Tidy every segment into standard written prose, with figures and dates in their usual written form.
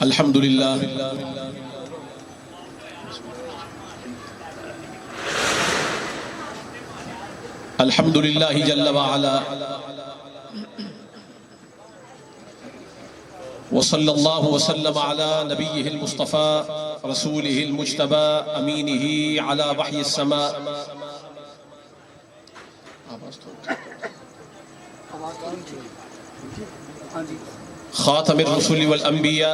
अल्हम्दुलिल्लाह अल्हम्दुलिल्लाह जल्ल व अला व सल्लल्लाहु व सल्लम अला नबिय्यिहिल मुस्तफ़ा रसूलिहिल मुज्तबा अमीनिही अला वह्यिस समा खातमिर रुसुल वल अंबिया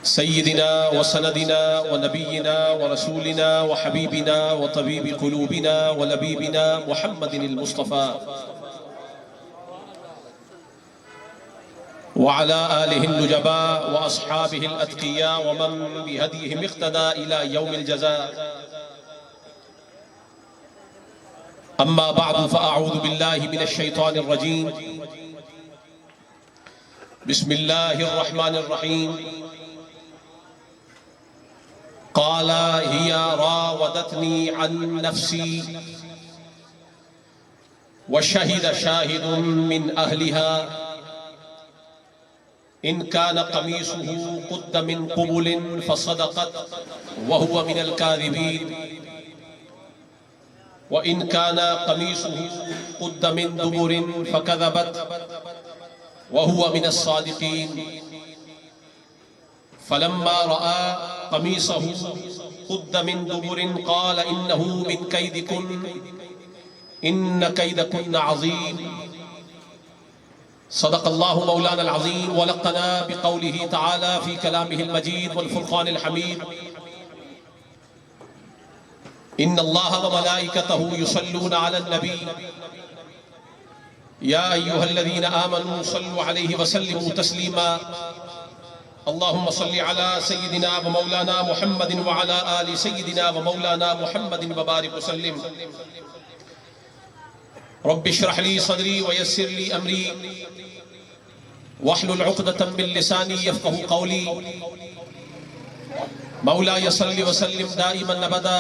सय्यिदिना व सनदिना व नबिय्यिना व रसूलिना व हबीबिना व तबीबि क़ुलूबिना व लबीबिना मुहम्मदिनिल मुस्तफ़ा व अला आलिहिन नुजबा व अस्हाबिहिल अत्क़िया व मन बिहदीहिम इक़्तदा इला यौमिल जज़ा। अम्मा बअदु फ़अऊज़ु बिल्लाहि मिनश शैतानिर रजीम। बिस्मिल्लाहिर रहमानिर रहीम। क़ाला हिया रावदतनी अन नफ्सी व शहिद शाहिदुन मिन अहलिहा इन कान क़मीसुहु क़ुद्द मिन क़ुबुलिन फ़सदक़त व हुवा मिनल काज़िबीन व इन कान क़मीसुहु क़ुद्द मिन दुबुरिन फ़कज़बत व हुवा मिनस सादिक़ीन फ़लम्मा रआ क़मीसहु क़ुद्द मिन दुबुरिन क़ाल इन्नहु मिन कैदिकुन इन्न कैदकुन्न अज़ीम। सदक़ल्लाहु मौलाना अल-अज़ीम व लक़्क़ना बिक़ौलिही तआला फ़ी कलामिहिल मजीद वल फ़ुरक़ानिल हमीद। इन्नल्लाह व मलाइकतहु युसल्लूना अलन नबी या अय्युहल्लज़ीना आमनू सल्लु अलैहि व सल्लिमू तस्लीमा। अल्लाहुम्मा सल्लि अला सय्यिदिना व मौलाना मुहम्मदिन व अला आलि सय्यिदिना व मौलाना मुहम्मदिन व बारिक व सल्लिम। रब्बि इश्रह ली सदरी व यस्सिर ली अमरी वहलुल उक़दतम मिन लिसानी यफ़क़हू क़ौली। मौलाया सल्लि व सल्लिम दाइमन अबदा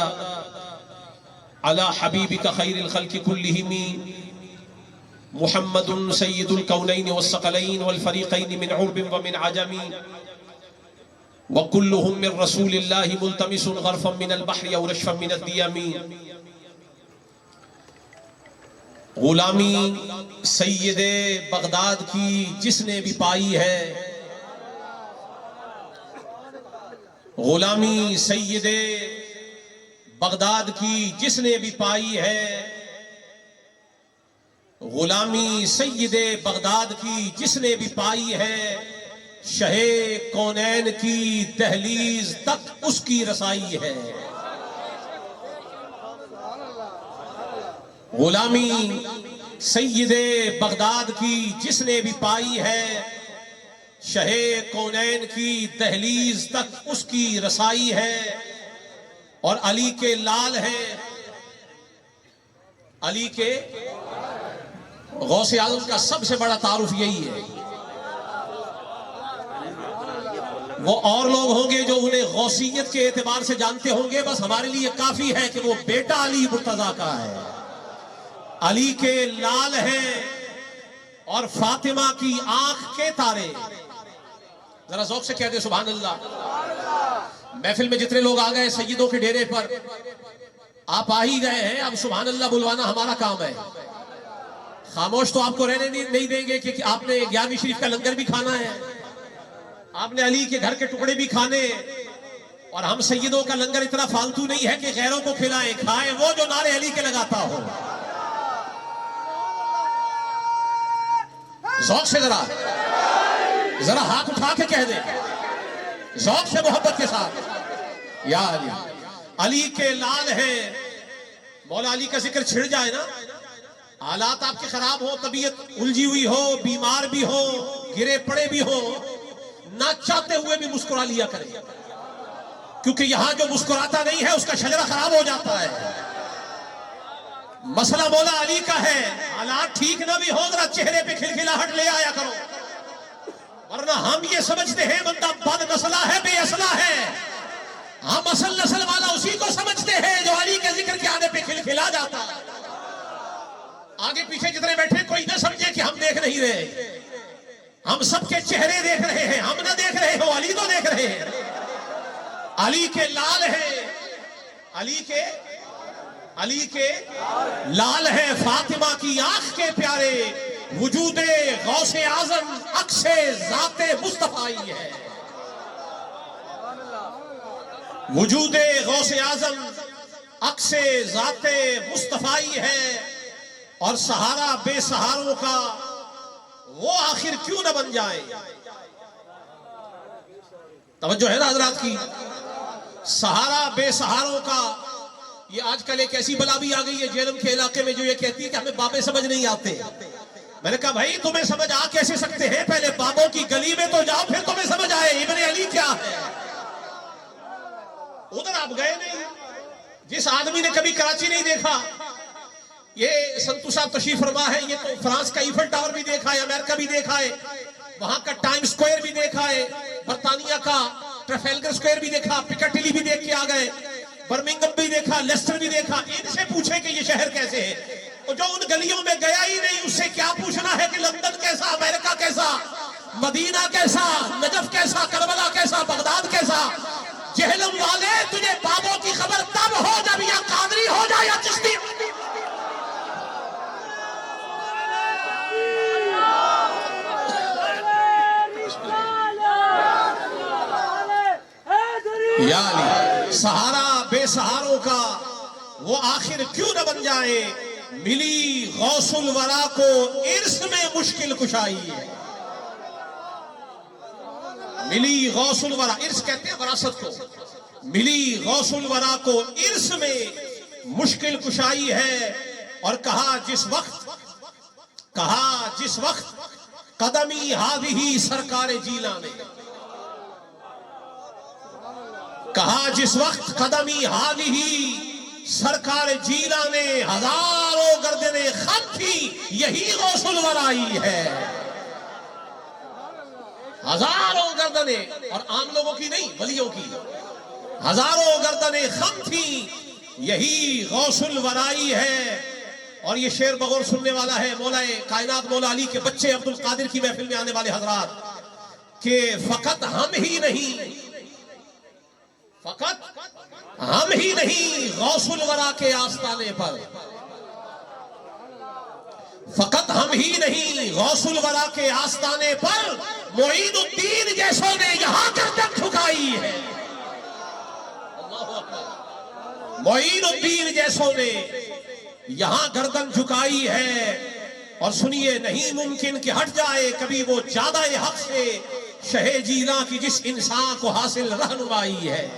अला हबीबिका खैरिल खल्क़ि कुल्लिहिम मुहम्मदुन सय्यिदुल कौनैन वस्सक़लैन वल फ़रीक़ैन मिन उर्बिन व मिन अजमी व कुल्लुहुम मिन रसूलिल्लाहि मुल्तमिसुन ग़रफ़न मिनल बहरि अव रशफ़न मिनद दियमी। गुलामी सैयदे बगदाद की जिसने भी पाई है, गुलामी सैयदे बगदाद की जिसने भी पाई है, गुलामी सैयदे बगदाद की जिसने भी पाई है, शहे कौनैन की दहलीज तक उसकी रसाई है। गुलामी सय्यदे बगदाद की जिसने भी पाई है, शहे कौनैन की दहलीज तक उसकी रसाई है। और अली के लाल हैं, अली के गौसे आज़म का सबसे बड़ा तारुफ यही है। वो और लोग होंगे जो उन्हें गौसियत के एतबार से जानते होंगे, बस हमारे लिए काफी है कि वो बेटा अली मुर्तजा का है। अली के लाल हैं और फातिमा की आंख के तारे। जरा ज़ौक़ से कह दे सुभान अल्लाह। महफिल में जितने लोग आ गए सैयदों के डेरे पर, आप आ ही गए हैं, अब सुभान अल्लाह बुलवाना हमारा काम है। खामोश तो आपको रहने नहीं देंगे कि आपने 11वीं शरीफ का लंगर भी खाना है, आपने अली के घर के टुकड़े भी खाने। और हम सैयदों का लंगर इतना फालतू नहीं है कि गैरों को खिलाएं, खाएं वो जो नारे अली के लगाता हो। ज़ौक़ से जरा हाथ उठा के कह दे, ज़ौक़ से मोहब्बत के साथ, या अली। अली के लाल हैं। मौला अली का जिक्र छिड़ जाए ना, हालात आपके खराब हो, तबीयत उलझी हुई हो, बीमार भी हो, गिरे पड़े भी हो, ना चाहते हुए भी मुस्कुरा लिया करें, क्योंकि यहां जो मुस्कुराता नहीं है उसका शजरा खराब हो जाता है। मसला मौला अली का है। हालात ठीक ना भी हो, जरा चेहरे पे खिलखिलाहट ले आया करो, वरना हम ये समझते हैं बंदा बद नस्ला है, बेअसला है। हम असल नस्ल वाला उसी को समझते हैं जो अली के जिक्र के आने पे खिलखिला जाता है। आगे पीछे जितने बैठे कोई ना समझे कि हम देख नहीं रहे, हम सबके चेहरे देख रहे हैं, हम ना देख रहे हो, अली तो देख रहे हैं। अली के लाल है, अली के लाल है, फातिमा की आंख के प्यारे, वजूदे गौसे आजम अक्से जाते मुस्तफाई है। वजूदे गौसे आजम अक्से जाते मुस्तफाई है। और सहारा बेसहारों का वो आखिर क्यों न बन जाए। तवज्जो है ना हजरात की। सहारा बेसहारों का, ये आजकल एक ऐसी बला भी आ गई है जेलम के इलाके में जो ये कहती है कि हमें बाबे समझ नहीं आते। मैंने कहा भाई तुम्हें समझ आ कैसे सकते हैं, पहले बाबों की गली में तो जाओ, फिर तुम्हें समझ आए इब्ने अली क्या है। उधर आप गए नहीं। जिस आदमी ने कभी कराची नहीं देखा, ये संतू साहब तशरीफ फरमा है, ये तो फ्रांस का ईफल टावर भी देखा है, अमेरिका भी देखा है, वहां का टाइम स्क्वायर भी देखा है, बर्तानिया का ट्रफेलगर स्क्वायर भी देखा, पिकाडिली भी देख के आ गए, बर्मिंघम भी देखा, लेस्टर भी देखा। इनसे पूछे कि ये शहर कैसे है, और जो उन गलियों में गया ही नहीं उससे क्या पूछना है कि लंदन कैसा, अमेरिका कैसा, मदीना कैसा, नजफ कैसा, करबला कैसा, बगदाद कैसा। जहलम वाले, तुझे बाबों की खबर तब हो जब या कादरी हो जाए या चिश्ती। यानी सहारा बेसहारों का वो आखिर क्यों न बन जाए। मिली गौसुल वरा को इर्स में मुश्किल कुशाई है। मिली गौसुल वरा, इर्स कहते हैं वरासत को। मिली गौसुल वरा को इर्स में मुश्किल कुशाई है। और कहा जिस वक्त कदमी हादिही सरकार जीला ने, कहा जिस वक्त कदमी हादिही सरकार जीला ने, हजारों गर्दने खत थी यही गौसुल वराई है। हजारों गर्दने, और आम लोगों की नहीं, वलियों की। हजारों गर्दने खम थी यही गौसुल वराई है। और ये शेर बगौर सुनने वाला है मौलाए कायनात मौला अली के बच्चे अब्दुल कादिर की महफिल में आने वाले हजरात, के फकत हम ही नहीं गौसुल वरा के आस्ताने पर, फकत हम ही नहीं गौसुल वरा के आस्ताने पर, मोइनुद्दीन जैसों ने यहां गर्दन झुकाई है। मोइनुद्दीन जैसों ने यहां गर्दन झुकाई है। और सुनिए, नहीं मुमकिन कि हट जाए कभी वो ज्यादा हक से शहे जीला की जिस इंसान को हासिल रहनुमाई है।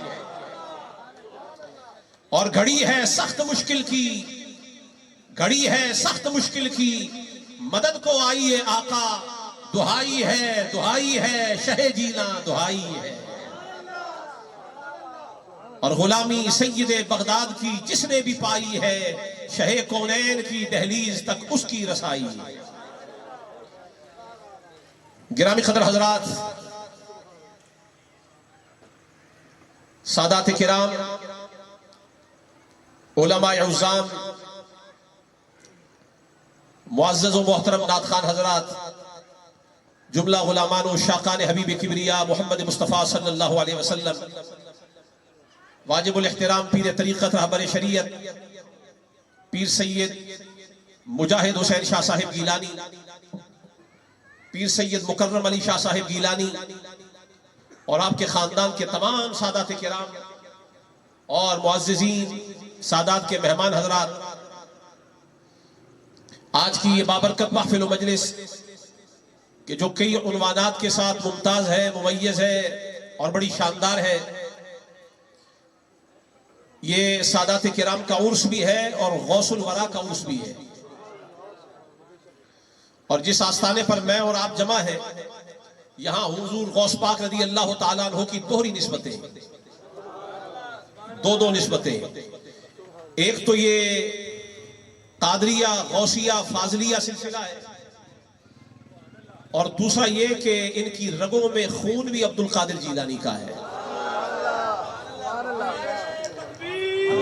और घड़ी है सख्त मुश्किल की, घड़ी है सख्त मुश्किल की, मदद को आइए आका, दुहाई है शहे जीला दुहाई है। और गुलामी सैयदे बगदाद की जिसने भी पाई है, शहे कौनैन की दहलीज तक उसकी रसाई है। गिरामी कदर हजरात, सादात किराम, उलमाए उज़्ज़ाम, मुअज़्ज़ज़ व मोहतरम नात खान हजरात, जुमला गुलामान व शाकान हबीब किबरिया मोहम्मद मुस्तफ़ा सल्लल्लाहु अलैहि वसल्लम, वाजिबुल एहतराम पीर तरीक़त रहबर शरीयत पीर सैयद मुजाहिद हुसैन शाह साहिब गीलानी, पीर सैयद मुकर्रम अली शाह साहिब गीलानी और आपके खानदान के तमाम सादात किराम और मुअज़्ज़िज़ीन, सादात के मेहमान हजरात, आज की ये बाबरकत महफिल व मजलिस कि जो कई उन्वानात के साथ मुमताज है, मुमय्यज़ है और बड़ी शानदार है। ये सादात किराम का उर्स भी है और गौसुल वरा का उर्स भी है। और जिस आस्थाने पर मैं और आप जमा है, यहां हुजूर गौस पाक रज़ी अल्लाह ताला अन्हु की दोहरी निस्बतें, दो निस्बतें। एक तो ये कादरिया, गौसिया, फाजलिया सिलसिला है, और दूसरा ये कि इनकी रगों में खून भी अब्दुल कादिर जीलानी का है।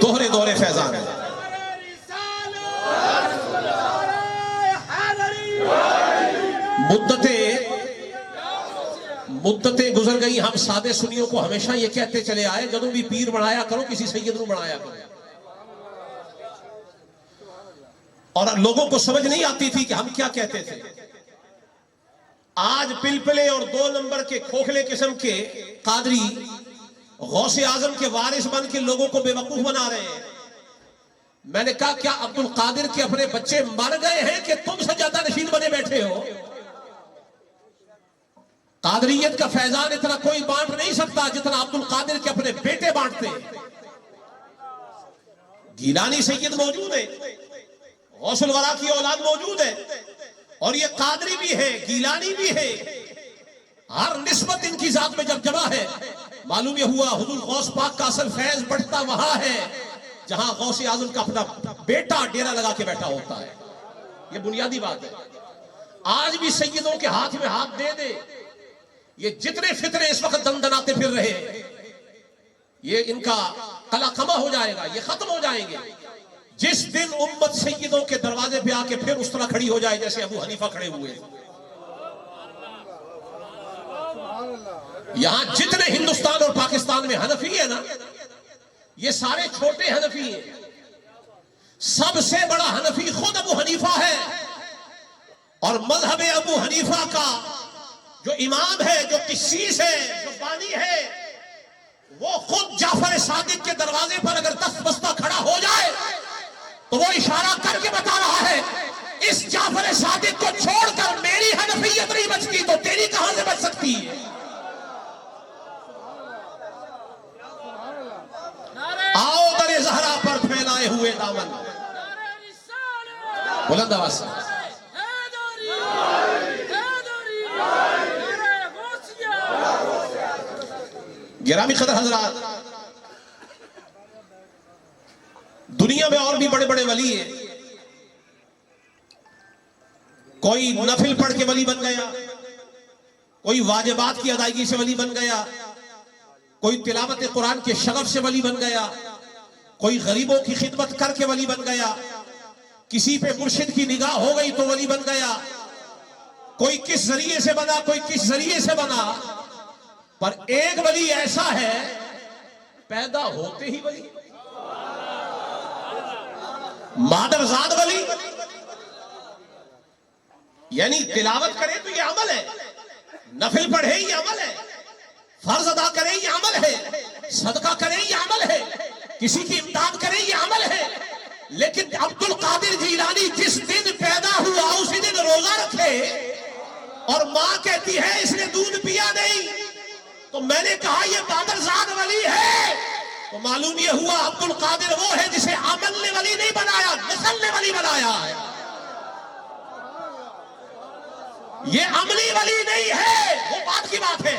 दोहरे फैजान है। मुद्दतें गुजर गई, हम सादे सुनियों को हमेशा ये कहते चले आए, जदों भी पीर बनाया करो किसी सैयद नू बनाया करो। और लोगों को समझ नहीं आती थी कि हम क्या कहते थे। आज पिलपिले और 2 नंबर के खोखले किस्म के कादरी गौसे आजम के वारिस बन के लोगों को बेवकूफ बना रहे हैं। मैंने कहा क्या अब्दुल कादिर के अपने बच्चे मर गए हैं कि तुमसे ज्यादा नशीन बने बैठे हो? कादरियत का फैजान इतना कोई बांट नहीं सकता जितना अब्दुल कादिर के अपने बेटे बांटते हैं। गीलानी सैयद मौजूद है, गौसुल वरा की औलाद मौजूद है, और ये कादरी भी है, गीलानी भी है। हर निस्बत इनकी जात में जब जमा है, मालूम यह हुआ हुजूर गौस पाक का असल फैज बढ़ता वहां है जहां गौसे आजम का अपना बेटा डेरा लगा के बैठा होता है। यह बुनियादी बात है। आज भी सैयदों के हाथ में हाथ दे दे, ये जितने फितरे इस वक्त दंदनाते फिर रहे, ये इनका कला कमा हो जाएगा, ये खत्म हो जाएंगे जिस दिन उम्मत सैयदों के दरवाजे पे आके फिर उस तरह खड़ी हो जाए जैसे अबू हनीफा खड़े हुए। यहां जितने हिंदुस्तान और पाकिस्तान में हनफी है ना, ये सारे छोटे हनफी हैं। सबसे बड़ा हनफी खुद अबू हनीफा है, और मजहब अबू हनीफा का जो इमाम है, जो किसीस है, जो बानी है, वो खुद जाफर सादिक के दरवाजे पर अगर दस्त बस्ता खड़ा हो जाए तो वो इशारा करके बता रहा है, इस जाफर सादिक को छोड़कर मेरी हनफियत नहीं बचती तो तेरी कहां से बच सकती है? आओ दरे जहरा पर फैलाए हुए दामन, बुलंद आवाज से। गिरामी कदर हजरात, दुनिया में और भी बड़े बड़े वली हैं। कोई नफिल पढ़ के वली बन गया, कोई वाजिबात की अदायगी से वली बन गया, कोई तिलावत कुरान के शगफ से वली बन गया, कोई गरीबों की खिदमत करके वली बन गया, किसी पे मुर्शिद की निगाह हो गई तो वली बन गया, कोई किस जरिए से बना, कोई किस जरिए से बना। पर एक वली ऐसा है पैदा होते ही वली, मादरजाद वली, यानी तिलावत करे तो ये अमल है, नफिल पढ़े ये अमल है, फर्ज अदा करे ये अमल है, सदका करे ये अमल है, किसी की इमदाद करे ये अमल है। लेकिन अब्दुल कादिर जीलानी जिस दिन पैदा हुआ उसी दिन रोजा रखे और मां कहती है इसने दूध पिया नहीं, तो मैंने कहा ये मादरजाद वली है। तो मालूम ये हुआ अब्दुल कादिर वो है जिसे अमल ने वली नहीं बनाया, नस्ल ने वली बनाया है। ये अमली वली नहीं है, वो बात की बात है।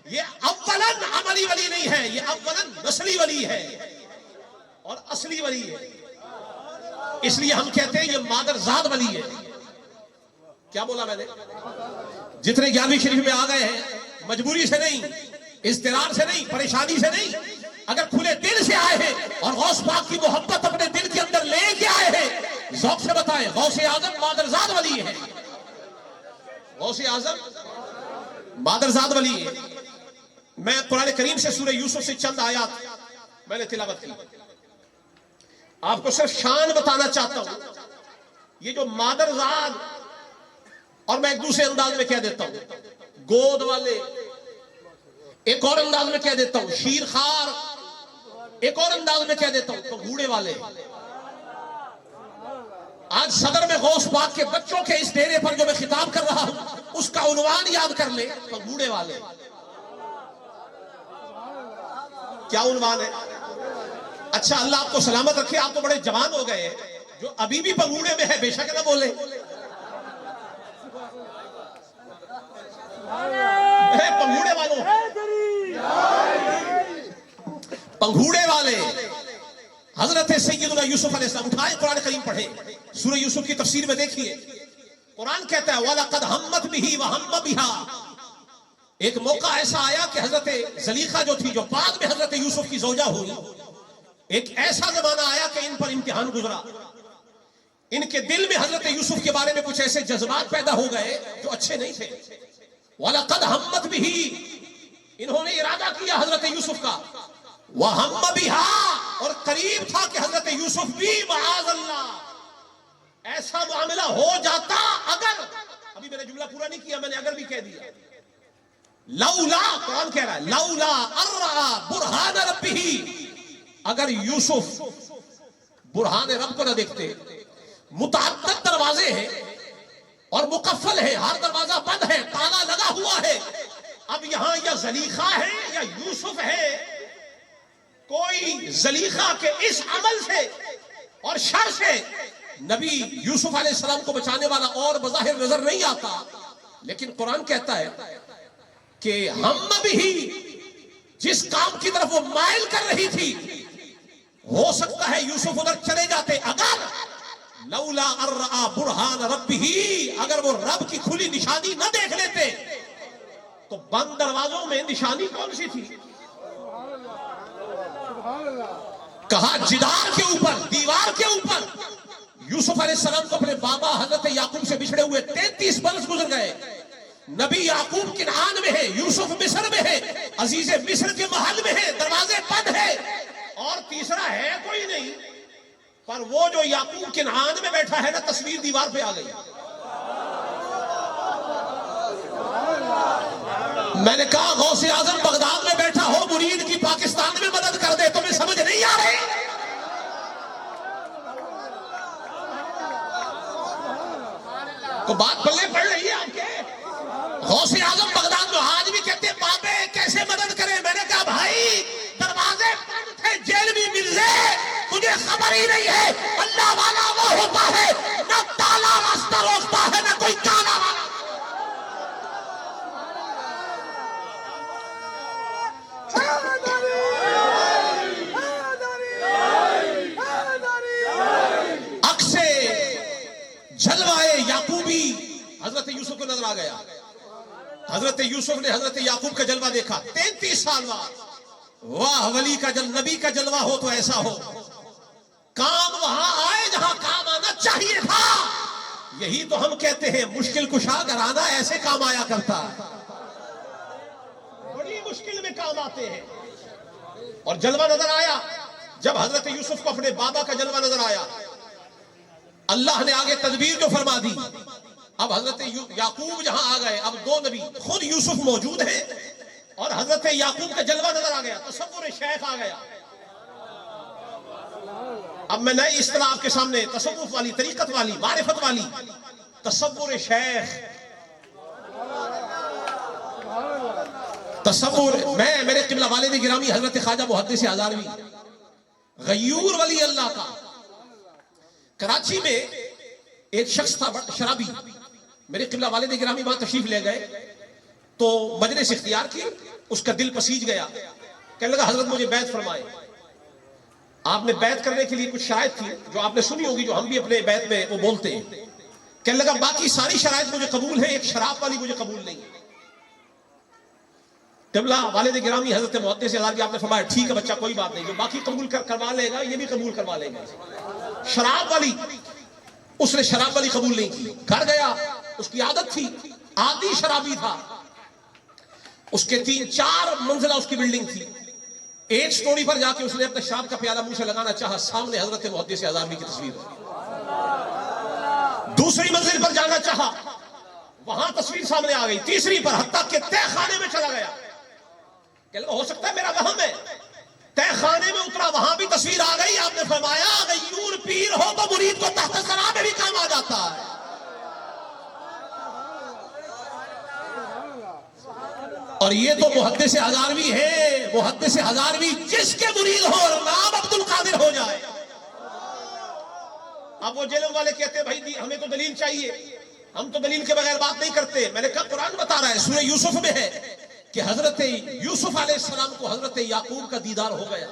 ये अव्वलन अमली वली नहीं है, ये अव्वलन नस्ली वली है और असली वली है। इसलिए हम कहते हैं ये मादरजाद वली है। क्या बोला मैंने? जितने 11वीं शरीफ में आ गए हैं मजबूरी से नहीं, इस्तिरार से नहीं, परेशानी से नहीं, अगर खुले दिल से आए हैं और गौस पाक की मोहब्बत अपने दिल के अंदर लेके आए हैं, ज़ौक़ से बताएं गौसे आज़म मादरजाद वली है, गौसे आज़म मादरजाद वली है। मैं कुरान करीम से सूरह यूसुफ से चंद आयात मैंने तिलावत की, आपको सिर्फ शान बताना चाहता हूं। ये जो मादरजाद, और मैं एक दूसरे अंदाज में कह देता हूं गोद वाले, एक और अंदाज में कह देता हूं शीरखार, एक और अंदाज में कह देता हूं पंघूड़े वाले। आज सदर में गौस पाक के बच्चों के इस डेरे पर जो मैं खिताब कर रहा हूं उसका उन्वान याद कर ले, पंघूड़े वाले। क्या उन्वान है? अच्छा अल्लाह आपको सलामत रखे, आप तो बड़े जवान हो गए, जो अभी भी पंघूड़े में है बेशक ना बोले। पंघूड़े वालों, पंघूड़े वाले हजरत सैयदुना यूसुफ अलैहिस्सलाम उठाए कुरान करीम पढ़े, सूरह यूसुफ की तफसीर में देखिए कुरान कहता है वलक़द हम्मत बिही व हम्म बिहा। एक मौका ऐसा आया कि हजरत ज़लीखा जो थी, जो बाद में हजरत यूसुफ की ज़ौजा हुई, एक ऐसा जमाना आया कि इन पर इम्तिहान गुजरा, इनके दिल में हजरत यूसुफ के बारे में कुछ ऐसे जज्बात पैदा हो गए जो अच्छे नहीं थे। वलक़द हम्मत बिही, इन्होंने इरादा किया हजरत यूसुफ का, वह हम बिहा, और करीब था कि हजरत यूसुफ भी माअज़ल्लाह ऐसा मामला हो जाता अगर, अभी मैंने जुमला पूरा नहीं किया, मैंने अगर भी कह दिया, लौला, कौन कह रहा है, लौला अर्रा बुरहान रब्बिही, अगर यूसुफ बुरहान रब को न देखते, मुतअद्दिद दरवाजे हैं और मुकफ्फल है, हर दरवाजा बंद है, ताला लगा हुआ है, अब यहां या जलीखा है या यूसुफ है, कोई जलीखा के इस अमल से और शर से नबी यूसुफ अलैहिस्सलाम को बचाने वाला और बज़ाहिर नजर नहीं आता, लेकिन कुरान कहता है कि हम भी जिस काम की तरफ वो माइल कर रही थी, हो सकता है यूसुफ उधर चले जाते, अगर लौला अर्रा बुरहान रब्बिही, अगर वो रब की खुली निशानी न देख लेते, तो बंद दरवाजों में निशानी कौन सी थी? कहा जिदार के ऊपर, दीवार के ऊपर। यूसुफ अलैहिस्सलाम को अपने बाबा हजरत याकूब से बिछड़े हुए 33 बरस गुजर गए। नबी याकूब किनान में है, यूसुफ मिस्र में है, अजीज मिस्र के महल में है, दरवाजे बंद है, और तीसरा है कोई नहीं, पर वो जो याकूब किनान में बैठा है ना, तस्वीर दीवार पे आ गई। मैंने कहा गौसे आजम बगदाद में बैठा हो, मुरीद की पाकिस्तान में मदद कर दे, तुम्हें समझ नहीं आ रही? तो बात पल्ले पड़ रही है आपके? गौसे आजम बगदाद में आज भी कहते हैं बाबे कैसे मदद करें। मैंने कहा भाई दरवाजे बंद थे, जेल भी मिल गए, तुझे खबर ही नहीं है। अल्लाह वाला वो होता है न ताला रास्ता रोकता है न कोई ताला वाला। अक्से जलवाए याकूबी हजरत यूसुफ को नजर आ गया। हजरत यूसुफ ने हजरत याकूब का जलवा देखा 33 साल बाद। वाह, वली का नबी का जलवा हो तो ऐसा हो, काम वहां आए जहां काम आना चाहिए था। यही तो हम कहते हैं मुश्किल कुशा घराना ऐसे काम आया करता है, बड़ी मुश्किल में काम आते हैं। और जलवा नजर आया जब हजरत यूसुफ को अपने बाबा का जलवा नजर आया। अल्लाह ने आगे तदबीर जो फरमा दी, अब हजरत याकूब जहां आ गए, अब दो नबी, खुद यूसुफ मौजूद है और हजरत याकूब का जलवा नजर आ गया, तसव्वुर शेख आ गया। अब मैं नई इस्तिलाह आपके सामने, तसव्वुफ वाली, तरीकत वाली, मारिफत वाली, तसव्वुर शेख, तसव्वुर। मैं मेरे किबला वालिद गिरामी हजरत ख्वाजा मुहद्दिस हज़ारवी गयूर वली अल्लाह का, कराची में एक शख्स था शराबी, मेरे किबला वालिद गिरामी वहां तशरीफ ले गए तो मजलिस इख्तियार की, उसका दिल पसीज गया, कहने लगा हजरत मुझे बैत फरमाए। आपने बैत करने के लिए कुछ शराइत थी जो आपने सुनी होगी, जो हम भी अपने बैत में वो बोलते हैं। कहने लगा बाकी सारी शराइत मुझे कबूल है, एक शराब वाली मुझे कबूल नहीं है। किबला वालिद गिरामी हजरत मुहद्दिस हज़ारवी आपने फरमाया ठीक है बच्चा, कोई बात नहीं, जो बाकी कबूल करवा लेगा ये भी कबूल करवा लेगा। शराब वाली, उसने शराब वाली कबूल नहीं की। घर गया, उसकी आदत थी, आदि शराबी था, उसके 3-4 मंजिला उसकी बिल्डिंग थी। एक स्टोरी पर जाके उसने अपने शराब का प्याला मुंह से लगाना चाहा, सामने हजरत मुहद्दिस हज़ारवी की तस्वीर। दूसरी मंजिल पर जाना चाहा, वहां तस्वीर सामने आ गई। तीसरी पर हत्ता के तय खाने में चला गया, हो सकता है मेरा वहम है, तय खाने में उतरा, वहां भी तस्वीर आ गई। आपने फरमाया गयूर पीर हो तो मुरीद को तख्त सरा में भी काम आ जाता है। और ये तो मुहद्दिस हज़ारवी है, मुहद्दिस हज़ारवी जिसके मुरीद हो और नाम अब्दुल कादिर हो जाए। अब वो जेलों वाले कहते हैं भाई हमें तो दलील चाहिए, हम तो दलील के बगैर बात नहीं करते। मैंने कहा कुरान बता रहा है, सूरह यूसुफ में है कि हजरत यूसुफ अलैहिस्सलाम को हजरत याकूब का दीदार हो गया,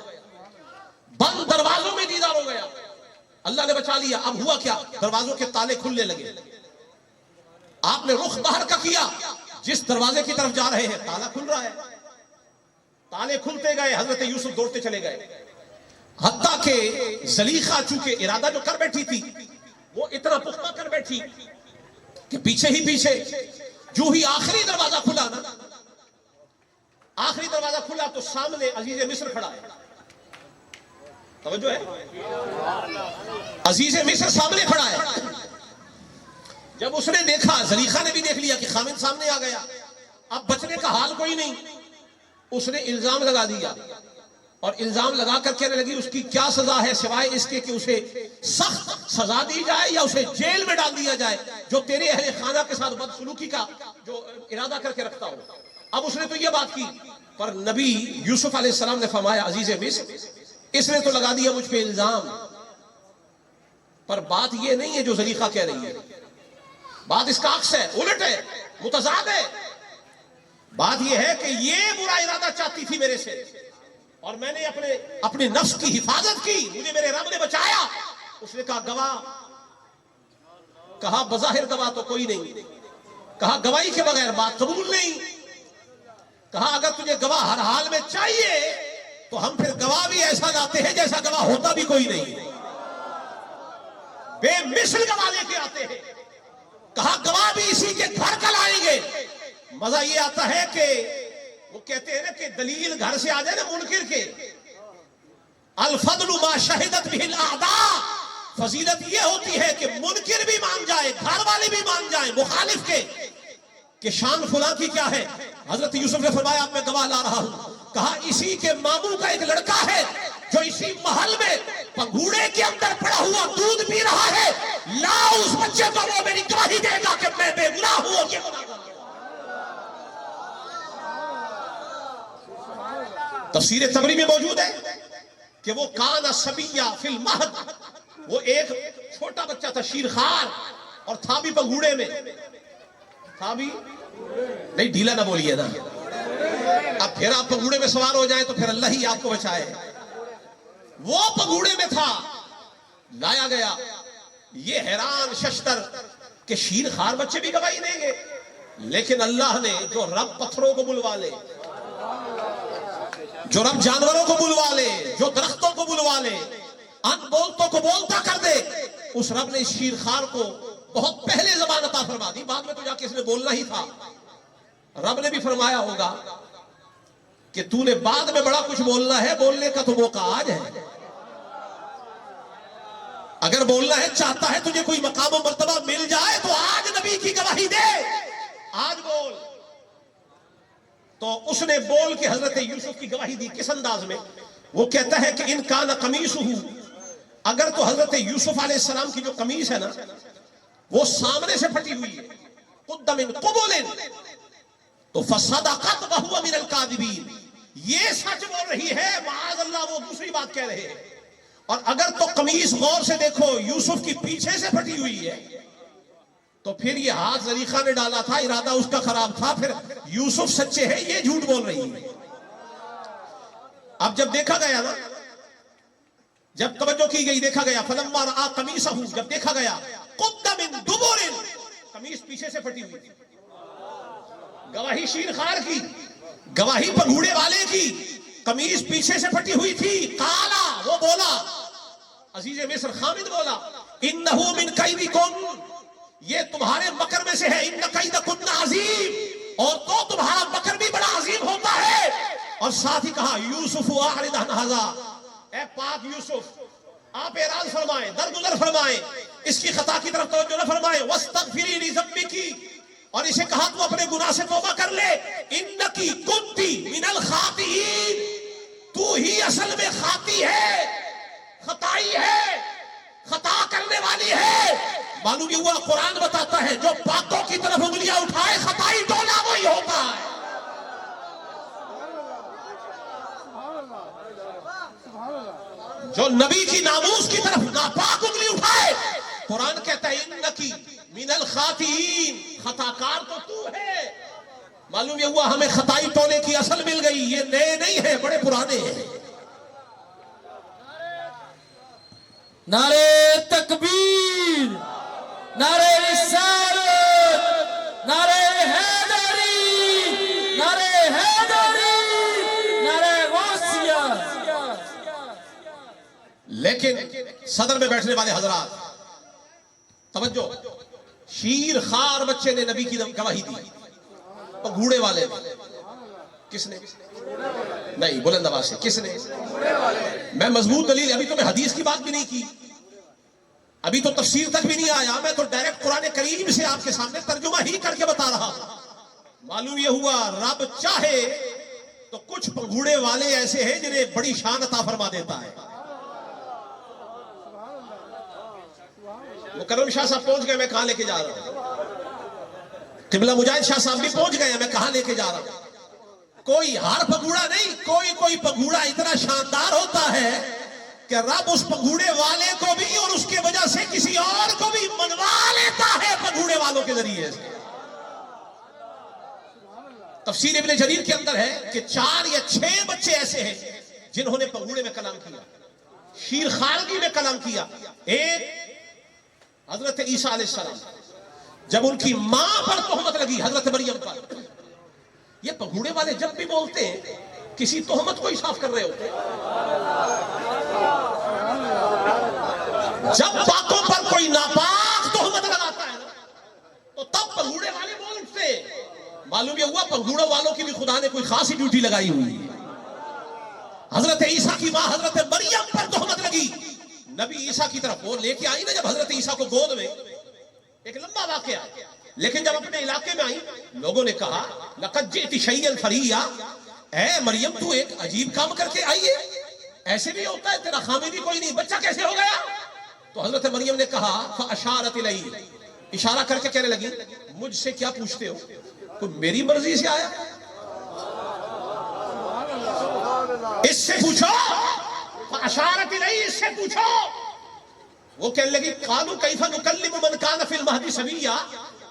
बंद दरवाजों में दीदार हो गया, अल्लाह ने बचा लिया। अब हुआ क्या, दरवाजों के ताले खुलने लगे। आपने रुख बाहर का किया, जिस दरवाजे की तरफ जा रहे हैं ताला खुल रहा है, ताले खुलते गए, हजरत यूसुफ दौड़ते चले गए। हत्ता के जलीखा चूंकि इरादा जो कर बैठी थी वो इतना पुख्ता कर बैठी कि पीछे ही पीछे जो ही आखिरी दरवाजा खुला ना, तो सामने अजीज मिस्र खड़ा है। तवज्जो है, अजीज मिस्र सामने खड़ा है। जब उसने देखा, जलीखा ने भी देख लिया कि खामिद सामने आ गया, अब बचने का हाल कोई नहीं, उसने इल्जाम लगा दिया और इल्जाम लगा कर कहने लगी उसकी क्या सजा है सिवाय इसके कि उसे सख्त सजा दी जाए या उसे जेल में डाल दिया जाए जो तेरे अहले खाना के साथ बदसलूकी का जो इरादा करके रखता हो। अब उसने तो यह बात की, पर नबी यूसुफ अलैहिस्सलाम ने फरमाया अजीज मिस्र, इसने तो लगा दिया मुझ पे इल्जाम, पर बात यह नहीं है जो जलीखा कह रही है, बात इसका अक्स है, उलट है, मुतजाद है। बात यह है कि ये बुरा इरादा चाहती थी मेरे से और मैंने अपने नफ्स की हिफाजत की, मुझे मेरे रब ने बचाया। उसने कहा गवाह, कहा बज़ाहिर गवाह तो कोई नहीं, कहा गवाही के बगैर बात कबूल नहीं, कहा अगर तुझे गवाह हर हाल में चाहिए तो हम फिर गवाह भी ऐसा लाते हैं जैसा गवाह होता भी कोई नहीं, बेमिसल गवाह लेके आते हैं। कहा गवाह भी इसी के घर का लाएंगे। मजा ये आता है कि वो कहते हैं ना कि दलील घर से आ जाए ना मुनकिर के, अल फदलु मा शहिदत बिहिल आदा, फजीलत ये होती है कि मुनकिर भी मान जाए, घर वाले भी मान जाए मुखालिफ के कि शान फुला की क्या है। हजरत यूसुफ ने फरमाया अब मैं गवाह ला रहा हूं। कहा इसी के मामू का एक लड़का है जो इसी महल में पंघूड़े के अंदर पड़ा हुआ दूध पी रहा है, ला उस बच्चे को, वो मेरी गवाही देगा कि मैं बेगुनाह हूं। ये तफसीर तबरी में मौजूद है कि वो काना सबिया फिल महद, वो एक छोटा बच्चा था शीरखार और था भी पंघूड़े में, था भी नहीं, ढीला ना बोलिए ना, अब फिर आप पंघूड़े में सवार हो जाए तो फिर अल्लाह ही आपको बचाए। वो पंघूड़े में था, लाया गया। ये हैरान शश्तर के शीरखार बच्चे भी गवाही देंगे, लेकिन अल्लाह ने जो रब पत्थरों को बुलवा ले, जो रब जानवरों को बुलवा ले, जो दरख्तों को बुलवा ले, अनबोलतों को बोलता कर दे, उस रब ने इस शीरखार को बहुत पहले ज़बान अता फरमा दी, बाद में तो जाके इसने बोलना ही था। रब ने भी फरमाया होगा कि तूने बाद में बड़ा कुछ बोलना है, बोलने का तो मौका आज है। अगर बोलना है, चाहता है तुझे कोई मकाम और मर्तबा मिल जाए तो आज नबी की गवाही दे, आज बोल। तो उसने बोल के हजरत यूसुफ की गवाही दी। किस अंदाज में? वो कहता है कि इनका न कमीस हूं, अगर तो हजरत यूसुफ अलैहिस्सलाम की जो कमीज है ना वो सामने से फटी हुई है, तो फसदक़त व हुवा मिनल काज़िबीन, ये सच बोल रही है, माअज़ल्लाह वो दूसरी बात कह रहे हैं। और अगर तो कमीज गौर से देखो यूसुफ की पीछे से फटी हुई है तो फिर ये हाथ जलीखा ने डाला था, इरादा उसका खराब था, फिर यूसुफ सच्चे हैं, ये झूठ बोल रही है। अब जब देखा गया ना, जब तवज्जो की गई, देखा गया, फलम्मा रआ कमीसहू, जब देखा गया, कुद्दा मिन दुबुरिन, कमीज पीछे से फटी हुई थी। गवाही शीरखार की, गवाही पंघूड़े वाले की, कमीज पीछे से फटी हुई थी। काला, वो बोला, अजीज मिस्र खामिद बोला, इन्नहु मिन कैदिकुम, ये तुम्हारे मकर में से है, इन्न कैदकुन्ना अजीम, और तो तुम्हारा मकर भी बड़ा अजीम होता है। और साथ ही कहा यूसुफ आरिद अन हाज़ा, ए पाक यूसुफ आप एराज फरमाएं, दरगुजर फरमाएं, इसकी खता की तरफ तवज्जो न फरमाएं। वस्तगफिरी लिज़म्बिकी, और इसे कहा तू अपने गुनाह से तौबा कर ले। इन्नकी कुन्ती मिनल खातीन, तू ही असल में खाती है, खताई है, खता करने वाली है। मालूम ये हुआ, कुरान बताता है जो पाकों की तरफ उंगलियां उठाए खताई टोला वही होता है। जो नबी की नामूस की तरफ नापाक उंगली उठाए, कुरान कहता है इन्नकी मिनल खातीन, खताकार तो तू है। मालूम ये हुआ हमें खताई टोले की असल मिल गई, ये नए नहीं है, बड़े पुराने हैं। नारे तकबीर, नारे रिसालत, नारे हैदरी, नारे हैदरी, नारे गौसिया। लेकिन सदर में बैठने वाले हजरात तवज्जो, शीरखार बच्चे ने नबी की गवाही दी, घूड़े वाले ने। किसने? नहीं, बुलंद आवाज से किसने? मैं मजबूत दलील, अभी तो मैं हदीस की बात भी नहीं की, अभी तो तफसीर तक भी नहीं आया, मैं तो डायरेक्ट कुरान करीम से आपके सामने तर्जुमा ही करके बता रहा हूं। मालूम यह हुआ रब चाहे तो कुछ पंघूड़े वाले ऐसे हैं जिन्हें बड़ी शान अता फरमा देता है। मुकर्रम शाह साहब पहुंच गए, मैं कहां लेके जा रहा हूं। किबला मुजाहिद शाह साहब भी पहुंच गए, मैं कहां लेके जा रहा हूं। कोई हर पंघूड़ा नहीं, कोई पंघूड़ा इतना शानदार होता है कि रब उस पंघूड़े वाले को भी और उसके वजह से किसी और को भी मनवा लेता है पंघूड़े वालों के जरिए से। तफसीर इब्ने जरीर के अंदर है कि 4 या 6 बच्चे ऐसे हैं जिन्होंने पंघूड़े में कलाम किया, शीर खारगी में कलाम किया। एक हजरत ईसा अलैहिस्सलाम, जब उनकी मां पर तोहमत लगी हजरत मरियम पर, ये पंघूड़े वाले जब भी बोलते हैं किसी तोहमत को ही साफ कर रहे होते हैं। जब बातों पर कोई नापाक तोहमत लगाता है ना, तो तब पंघूड़े वाले बोल उठते। मालूम ये हुआ पंघूड़ों वालों की भी खुदा ने कोई खासी ड्यूटी लगाई हुई है। हजरत ईसा की मां हजरत मरियम पर तोहमत लगी, नबी ईसा की तरफ वो लेके आई ना, जब हजरत ईसा को गोद में, एक लंबा वाकया, लेकिन जब अपने इलाके में आई लोगों ने कहा लक़द जिअति शैयन फरिया, ऐ मरियम तू एक अजीब काम करके आई है, ऐसे भी होता है, तेरा खामिदी कोई नहीं, बच्चा कैसे हो गया? तो हजरत मरियम ने कहा फ़अशारत इलैहि, इशारा करके कहने लगी मुझसे क्या पूछते हो, कोई मेरी मर्जी से आया, इससे पूछो, फ़अशारत इलैहि, इससे पूछो। वो कहने लगी कालू कैफा नुकल्लिमु मन कान फिल महदी सबिय्या,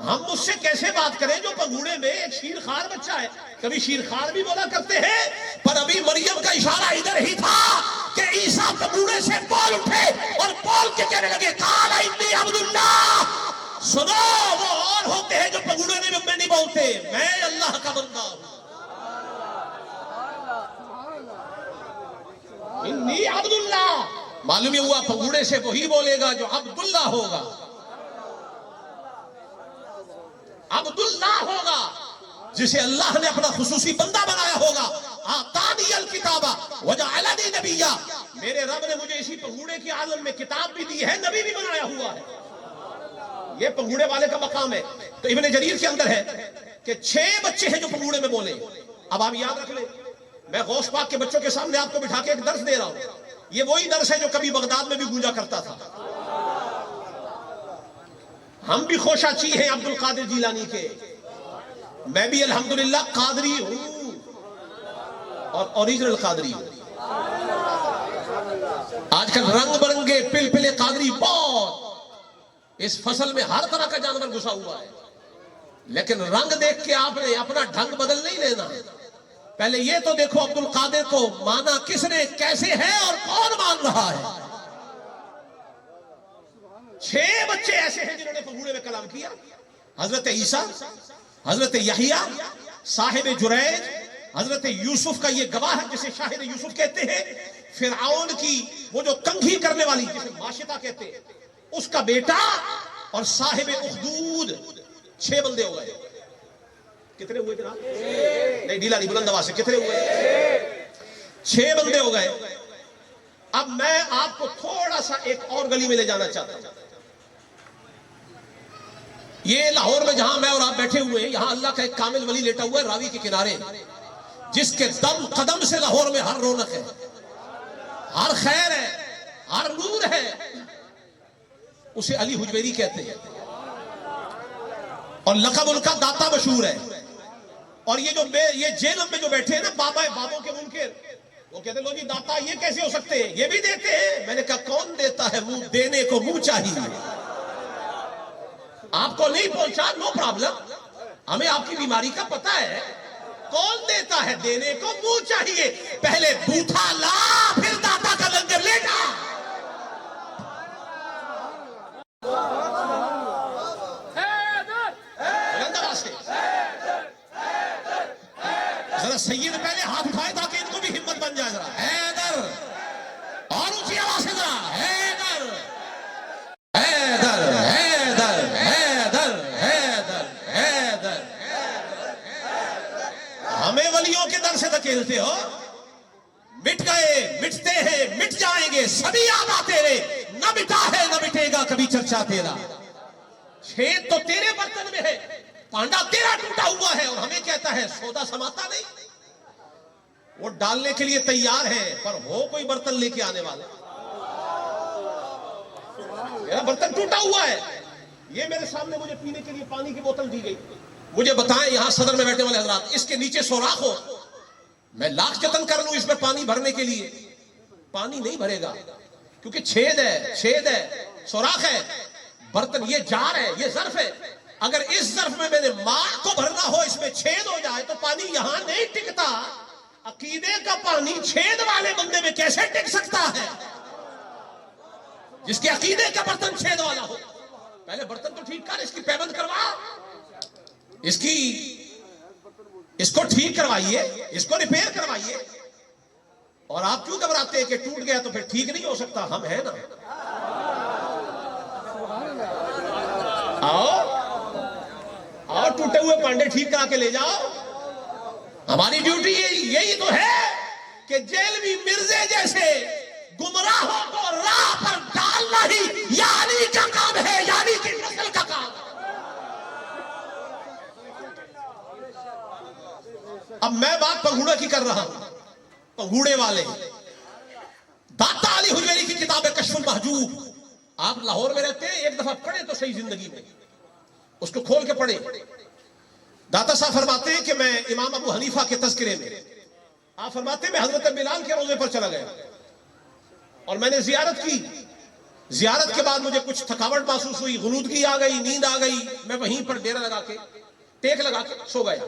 हम मुझसे कैसे बात करें जो पंघूड़े में एक शीरखार बच्चा है। कभी शीरखार भी बोला करते हैं, पर अभी मरियम का इशारा इधर ही था कि ईसा पंघूड़े से बोल उठे और बोल के कहने लगे काला इन्नी अब्दुल्लाह। सुनो, वो और होते हैं जो पंघूड़े में नहीं बोलते, मैं अल्लाह का बंदा हूं। इन्नी अब्दुल्लाह, मालूम हुआ पंघूड़े से वही बोलेगा जो अब्दुल्लाह होगा, अब्दुल्लाह होगा जिसे अल्लाह ने अपना खुसूसी बंदा बनाया होगा। आतानी अल किताबा वजअलनी नबिय्या, मेरे रब ने मुझे इसी पंघूड़े के आलम में किताब भी दी है, नबी भी बनाया हुआ है। ये पंघूड़े वाले का मकाम है। तो इब्ने जरीर के अंदर है कि 6 बच्चे हैं जो पंघूड़े में बोले। अब आप याद रख ले, मैं गौस पाक के बच्चों के सामने आपको बिठा के एक दर्स दे रहा हूं, ये वही दर्स है जो कभी बगदाद में भी गूंजा करता था। हम भी खोशाची हैं अब्दुल कादिर जिलानी के, मैं भी अल्हम्दुलिल्लाह कादरी हूं और ओरिजिनल कादरी हूं। आजकल रंग बिरंगे पिलपिले कादरी बहुत, इस फसल में हर तरह का जानवर घुसा हुआ है, लेकिन रंग देख के आपने अपना ढंग बदल नहीं लेना। पहले ये तो देखो अब्दुल कादिर को माना किसने, कैसे है और कौन मान रहा है। 6 बच्चे ऐसे हैं जिन्होंने पंघूड़े में कलाम किया, हजरत ईसा, हजरत यहिया, साहिब जुरैज, हजरत यूसुफ का ये गवाह है जिसे शाहिद यूसुफ कहते हैं, फिरऔन की वो जो कंघी करने वाली जिसे माशिता कहते हैं, उसका बेटा, और साहिब उखदूद। 6 बंदे हो गए। कितने हुए जनाब? नहीं, ढीला नहीं, बुलंद आवाज से, कितने हुए? 6 बंदे हो गए। अब मैं आपको थोड़ा सा एक और गली में ले जाना चाहता हूं। ये लाहौर में जहां मैं और आप बैठे हुए हैं, यहां अल्लाह का एक कामिल वली लेटा हुआ है रावी के किनारे, जिसके दम कदम से लाहौर में हर रौनक है, हर खैर है, हर नूर है। उसे अली हुजवेरी कहते हैं और लक़ब उनका दाता मशहूर है। और ये जेल में जो बैठे हैं ना बाबों के मुनकिर, वो कहते लो जी दाता ये कैसे हो सकते हैं, ये भी देते हैं। मैंने कहा कौन देता है, मुंह देने को मुंह चाहिए। आपको नहीं पहुंचा, नो प्रॉब्लम, हमें आपकी बीमारी का पता है। कौन देता है, देने को मुंह चाहिए। पहले बूथा ला, फिर दाता का लंगर ले जा। जरा सैयद पहले हाथ उठाए ताकि इनको भी हिम्मत बन जाए। जरा हैदर, और ऊंची आवाज से जरा हैदर, हैदर, हैदर, हैदर, हैदर, हैदर। हमें वलियों के दर से धकेलते हो। मिट गए, मिटते हैं, मिट जाएंगे सभी आबा तेरे, न मिटा है न मिटेगा कभी चर्चा तेरा। छेद तो तेरे बर्तन में है, पांडा तेरा टूटा हुआ है, और हमें कहता है सौदा समाता नहीं। वो डालने के लिए तैयार है, पर हो कोई बर्तन लेके आने वाला। मेरा बर्तन टूटा हुआ है, ये मेरे सामने मुझे पीने के लिए पानी की बोतल दी गई। मुझे बताएं यहां सदर में बैठने वाले हजरात, इसके नीचे सोराख हो, मैं लाख जतन कर लूं इसमें पानी भरने के लिए, पानी नहीं भरेगा, क्योंकि छेद है, छेद है, सोराख है। बर्तन ये जार है, ये ज़र्फ है, अगर इस ज़र्फ में मैंने मां को भरना हो, इसमें छेद हो जाए तो पानी यहां नहीं टिकता। अकीदे का पानी छेद वाले बंदे में कैसे टिक सकता है, जिसके अकीदे का बर्तन छेद वाला हो। पहले बर्तन तो ठीक कर, इसकी पैबंद करवा, इसको ठीक करवाइए, इसको रिपेयर करवाइए। और आप क्यों घबराते हैं कि टूट गया तो फिर ठीक नहीं हो सकता? हम हैं ना, आओ आओ, टूटे हुए पांडे ठीक करा के ले जाओ। हमारी ड्यूटी यही तो है कि जेलवी मिर्जे जैसे गुमराहों को राह पर डालना ही यानी का काम है, यानी की नस्ल का काम। अब मैं बात पंगुड़ा की कर रहा हूं, पंगुड़े वाले। दाता अली हुजवेरी की किताब है कश्फुल महजूब, आप लाहौर में रहते हैं, एक दफा पढ़े तो सही जिंदगी में, उसको खोल के पढ़े। दाता साहब फरमाते हैं कि मैं इमाम अबू हनीफा के तज़किरे में, आप फरमाते हैं मैं हजरत बिलाल के रोजे पर चला गया और मैंने जियारत की। जियारत के बाद मुझे कुछ थकावट महसूस हुई, गुनूदगी आ गई, नींद आ गई, मैं वहीं पर डेरा लगा के, टेक लगा के सो गया।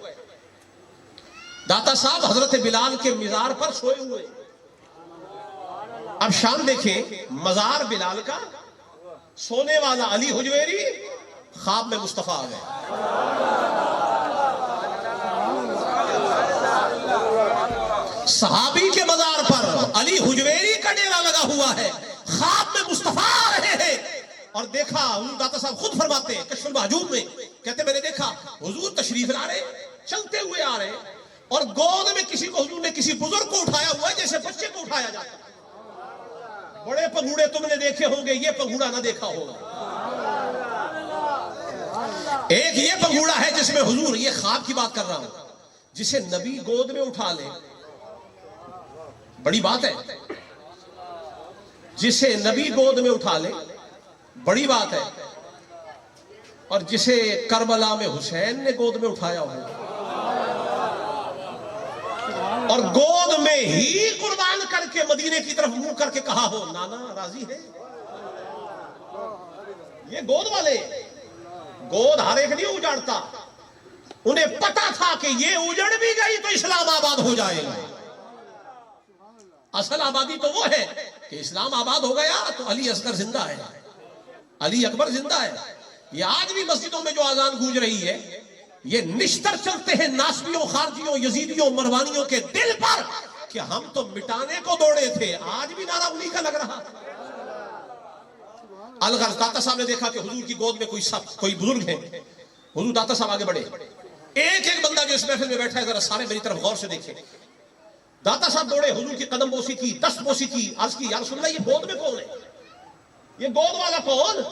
दाता साहब हजरत बिलाल के मिजार पर सोए हुए। अब शाम देखें, मजार बिलाल का, सोने वाला अली हुजवेरी, ख्वाब में मुस्तफा आ गए। सहाबी के मजार पर अली हुजवेरी का डेरा लगा हुआ है, ख्वाब में मुस्तफा आ रहे हैं। और देखा, दाता साहब खुद फरमाते हैं कश्फुल महजूब में, कहते मैंने देखा हुजूर तशरीफ ला रहे, चलते हुए आ रहे, और गोद में किसी को हुजूर ने किसी बुजुर्ग को उठाया हुआ है जैसे बच्चे को उठाया जाता है। बड़े पंगूड़े तुमने देखे होंगे, ये पंगूड़ा ना देखा होगा। एक ये पंगूड़ा है जिसमें हुजूर, ये ख्वाब की बात कर रहा हूं, जिसे नबी गोद में उठा ले, बड़ी बात है। जिसे नबी गोद में उठा ले बड़ी बात है, और जिसे करबला में हुसैन ने गोद में उठाया हो और गोद में ही कुर्बान करके मदीने की तरफ मुंह करके कहा हो नाना राजी है। ये गोद वाले, गोद हर एक नहीं उजाड़ता, उन्हें पता था कि ये उजड़ भी गई तो इस्लाम आबाद हो जाएगा। असल आबादी तो वो है कि इस्लाम आबाद हो गया तो अली असगर जिंदा है, अली अकबर जिंदा है। ये आज भी मस्जिदों में जो आजान गूंज रही है, ये निश्तर चलते हैं नासबियों, खारजियों, यजीदियों, मरवानियों के दिल पर कि हम तो मिटाने को दौड़े थे, आज भी नारा उन्हीं का लग रहा था। अलगर्ज दाता साहब ने देखा कि हुजूर की गोद में कोई बुजुर्ग है। हुजूर दाता साहब आगे बढ़े, एक एक बंदा जो इस महफिल में बैठा है जरा सारे मेरी तरफ गौर से देखे। दाता साहब दौड़े, हुजूर की कदम बोसी की, दस्त बोसी की, अर्ज की या रसूलल्लाह ये गोद में कौन है, ये गोद वाला कौन?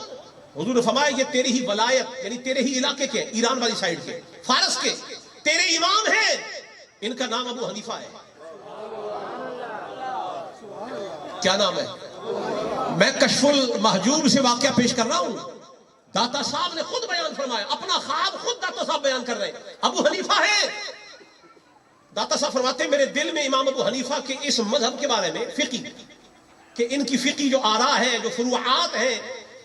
हुजूर ने फरमाया ये तेरी ही वलायत, यानी तेरे ही इलाके के, ईरान वाली साइड के, फारस के तेरे इमाम हैं, इनका नाम अबू हनीफा है। क्या नाम है? मैं कश्फुल महजूब से वाकया पेश कर रहा हूं। दाता साहब ने खुद बयान फरमाया, अपना ख्वाब खुद दाता साहब बयान कर रहे हैं, अबू हनीफा है। दाता साहब फरमाते मेरे दिल में इमाम अबू हनीफा के इस मजहब के बारे में, फिकी कि इनकी फिकी जो आरा है, जो फुरुआत है,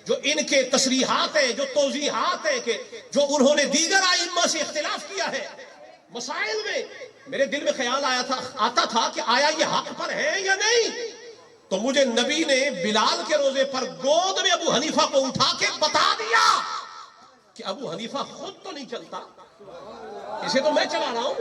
जो इनके तसरीहात है, जो तौजीहात है, कि जो उन्होंने दीगर आइम्मा से इख्तिलाफ किया है मसाइल में, मेरे दिल में ख्याल आता था कि आया ये हक पर है या नहीं। तो मुझे नबी ने बिलाल के रोजे पर गोद में अबू हनीफा को उठा के बता दिया कि अबू हनीफा खुद तो नहीं चलता, इसे तो मैं चला रहा हूं।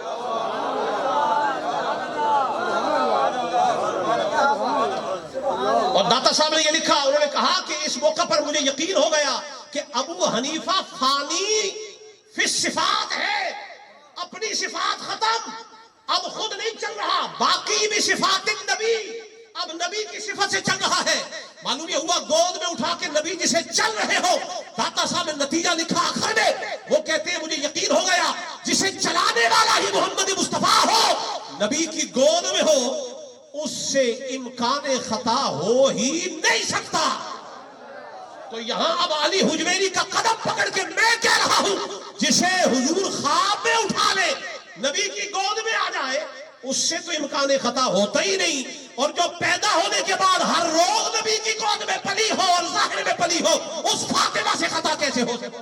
और दाता साहब ने यह लिखा, उन्होंने कहा कि इस मौका पर मुझे यकीन हो गया कि अबू हनीफा फानी फिस सिफात है, अपनी सिफात खत्म, अब खुद नहीं चल रहा, बाकी भी सिफात नबी, अब नबी की सिफत से चल रहा है। मालूम ये हुआ गोद में उठा के नबी जिसे चल रहे हो, दाता साहब ने नतीजा लिखा आखिर में, वो कहते हैं मुझे यकीन हो गया जिसे चलाने वाला ही मोहम्मद मुस्तफा हो, नबी की गोद में हो, उससे इम्कान खता हो ही नहीं सकता। तो यहां अब अली हुजवेरी का कदम पकड़ के मैं कह रहा हूं, जिसे हुजूर ख्वाब में उठा ले, नबी की गोद में आ जाए, उससे तो इम्कान खता होता ही नहीं। और जो पैदा होने के बाद हर रोज नबी की गोद में पली हो और जाहिर में पली हो, उस फातिमा से खता कैसे हो सकती?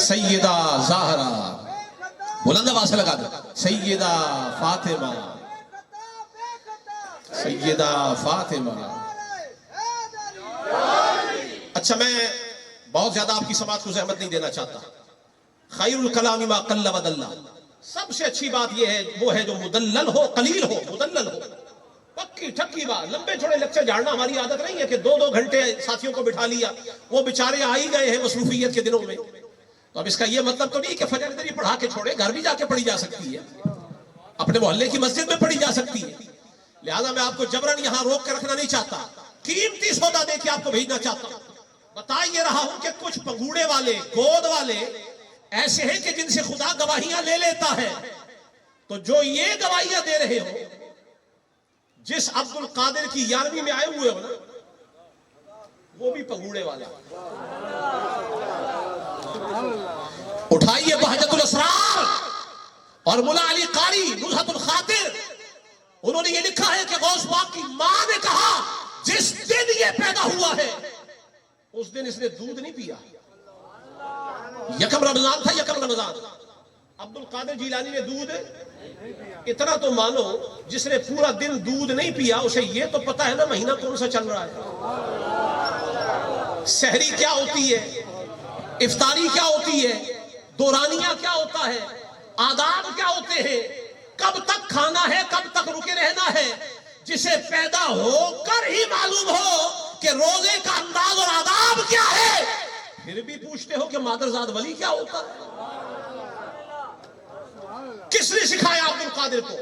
सैयदा ज़हरा, बुलंद आवाज़ से लगा दो, सैयदा फातिमा, सैयदा फातिमा। अच्छा, मैं बहुत ज्यादा आपकी समाज को ज़हमत नहीं देना चाहता। खैरुल कलामी मा कल्ला वदल्ला, सबसे अच्छी बात यह है वो है जो मुदल्लल हो, कलील हो, मुदल्लल हो। पक्की ठक्की बात, लंबे छोड़े लेक्चर झाड़ना हमारी आदत नहीं है कि 2-2 घंटे साथियों को बिठा लिया, वो बेचारे आ ही गए हैं मसरूफियत के दिनों में। तो अब इसका यह मतलब तो नहीं कि फजर इधर ही पढ़ा के छोड़े, घर भी जाके पढ़ी जा सकती है, अपने मोहल्ले की मस्जिद में पढ़ी जा सकती है। लिहाजा मैं आपको जबरन यहां रोक के रखना नहीं चाहता, कीमती सौदा दे के आपको भेजना चाहता हूं। बता ये रहा हूं कि कुछ पंगूड़े वाले, गोद वाले ऐसे हैं कि जिनसे खुदा गवाहियां ले लेता है। तो जो ये गवाहियां दे रहे हो, जिस अब्दुल कादिर की 11वीं में आए हुए हो ना, वो भी पंगूड़े वाला। उठाइए बहजतुल असरार और मुला अली कारी नुज़हतुल खातिर, उन्होंने ये लिखा है कि गौस पाक की मां ने कहा जिस दिन ये पैदा हुआ है उस दिन इसने दूध नहीं पिया। यकम रमजान था, यकम रमजान। अब्दुल कादिर जिलानी ने दूध, इतना तो मानो जिसने पूरा दिन दूध नहीं पिया उसे ये तो पता है ना महीना कौन सा चल रहा है, सहरी क्या होती है, इफ्तारी क्या होती है, दौरानिया क्या होता है, आदाब क्या होते हैं, कब तक खाना है, कब तक रुके रहना है। जिसे पैदा होकर ही मालूम हो कि रोजे का अंदाज और आदाब क्या है, फिर भी पूछते हो कि मादरजाद वली क्या होता है। किसने सिखाया अब्दुल कादिर को?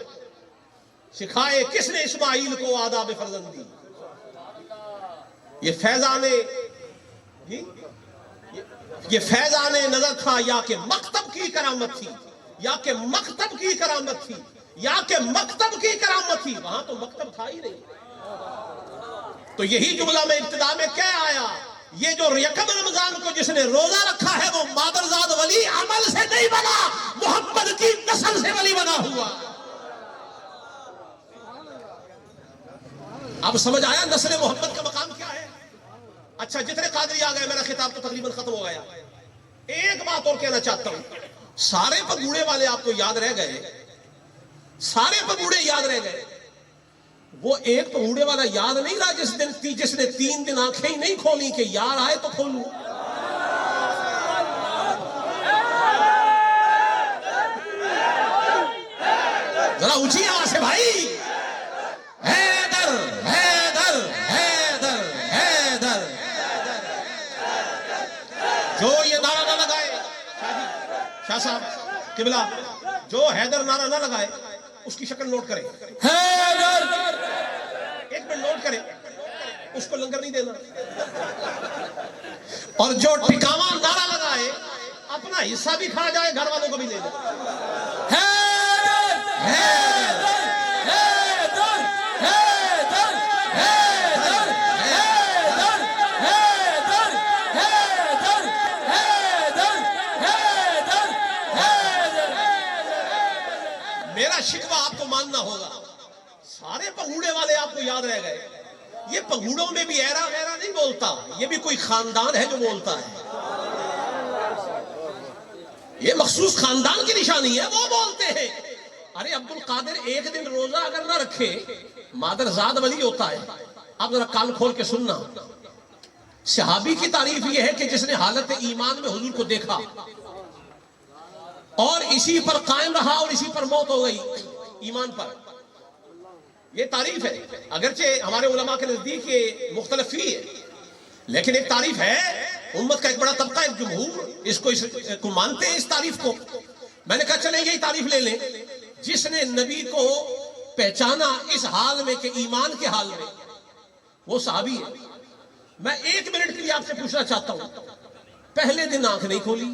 सिखाए किसने इस्माइल को आदाब फर्जंदी? ये फैजाने, ये फैजाने नजर था या कि मकतब की करामत थी, या कि मकतब की करामत थी, या कि मकतब की करामत थी? वहां तो मकतब था ही नहीं। तो यही जुमला में इब्तिदा में क्या आया, ये जो यकम रमजान को जिसने रोजा रखा है वो मादरजाद वली अमल से नहीं बना, मोहम्मद की नस्ल से वली बना हुआ। अब समझ आया नस्ल मोहम्मद का मकाम क्या है? अच्छा, जितने कादरी आ गए, मेरा खिताब तो तकरीबन खत्म हो गया। एक बात और कहना चाहता हूं, सारे पगूड़े वाले आपको याद रह गए, सारे पगूड़े याद रह गए। वो एक पगूड़े वाला याद नहीं रहा जिसने 3 दिन आंखें ही नहीं खोली कि यार आए तो खोलूं। जरा ऊंची आवाज से भाई, हैदर हैदर हैदर हैदर। जो ये नारा ना लगाए, शाह साहब किबला, जो हैदर नारा ना लगाए उसकी शक्ल नोट करें। हैदर, एक मिनट नोट करें, उसको लंगर नहीं देना। और जो टिकावा नारा लगाए अपना हिस्सा भी खा जाए, घर वालों को भी ले जाए। हैदर हैदर हैदर हैदर हैदर हैदर हैदर हैदर हैदर हैदर हैदर। मेरा शिकवा आपको मानना होगा, सारे पगूड़े वाले आपको याद रह गए। ये पगूड़ों में भी ऐरा वैरा नहीं बोलता, ये भी कोई खानदान है जो बोलता है। ये मखसूस खानदान की निशानी है, वो बोलते हैं। अरे अब्दुल कादिर एक दिन रोजा अगर ना रखे मादरजाद वली होता है। आप जरा कान खोल के सुनना, सहाबी की तारीफ यह है कि जिसने हालत ईमान में हुजूर को देखा, और इसी पर कायम रहा और इसी पर मौत हो गई, ईमान पर। ये तारीफ है, अगरचे हमारे उलमा के नजदीक ये मुख्तलिफ ही है, लेकिन एक तारीफ है। उम्मत का एक बड़ा तबका, एक जमहूर इसको मानते हैं, इस तारीफ को। मैंने कहा चलें यही तारीफ ले लें। जिसने नबी को पहचाना इस हाल में कि ईमान के हाल में, वो सहाबी है। मैं 1 मिनट के लिए आपसे पूछना चाहता हूं, पहले दिन आंख नहीं खोली,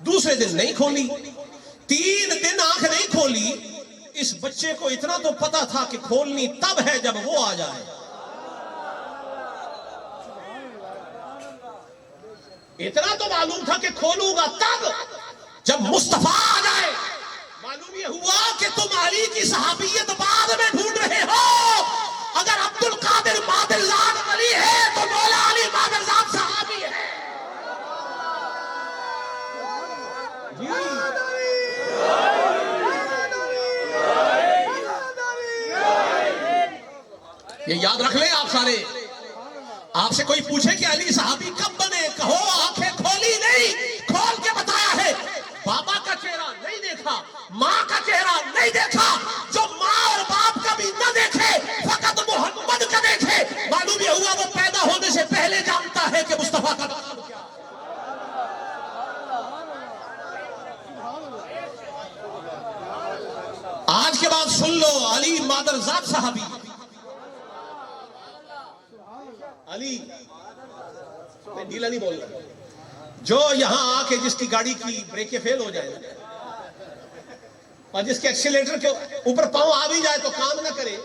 दूसरे दिन नहीं खोली, 3 दिन आंख नहीं खोली, इस बच्चे को इतना तो पता था कि खोलनी तब है जब वो आ जाए। इतना तो मालूम था कि खोलूंगा तब जब मुस्तफा आ जाए। मालूम ये हुआ कि तुम अली की सहाबियत बाद में ढूंढ रहे हो। अगर अब्दुल कादिर मादरजाद अली है तो मौला अली मादरजाद सहाबी है। ये याद रख लें आप सारे। आपसे कोई पूछे कि अली सहाबी कब बने, कहो आंखें खोली नहीं, खोल के बताया है। बाबा का चेहरा नहीं देखा, माँ का चेहरा नहीं देखा, जो माँ और बाप का भी न देखे, फकत मोहम्मद का देखे। मालूम ये हुआ वो पैदा होने से पहले जानता है कि मुस्तफा का नाम क्या। आज के बाद सुन लो, अली मादरजाद साहबी, अली मैं ढीला नहीं बोल रहा, जो यहां आके जिसकी गाड़ी की ब्रेकें फेल हो जाए और जिसके एक्सीलेटर के ऊपर पांव आ भी जाए तो काम ना करे,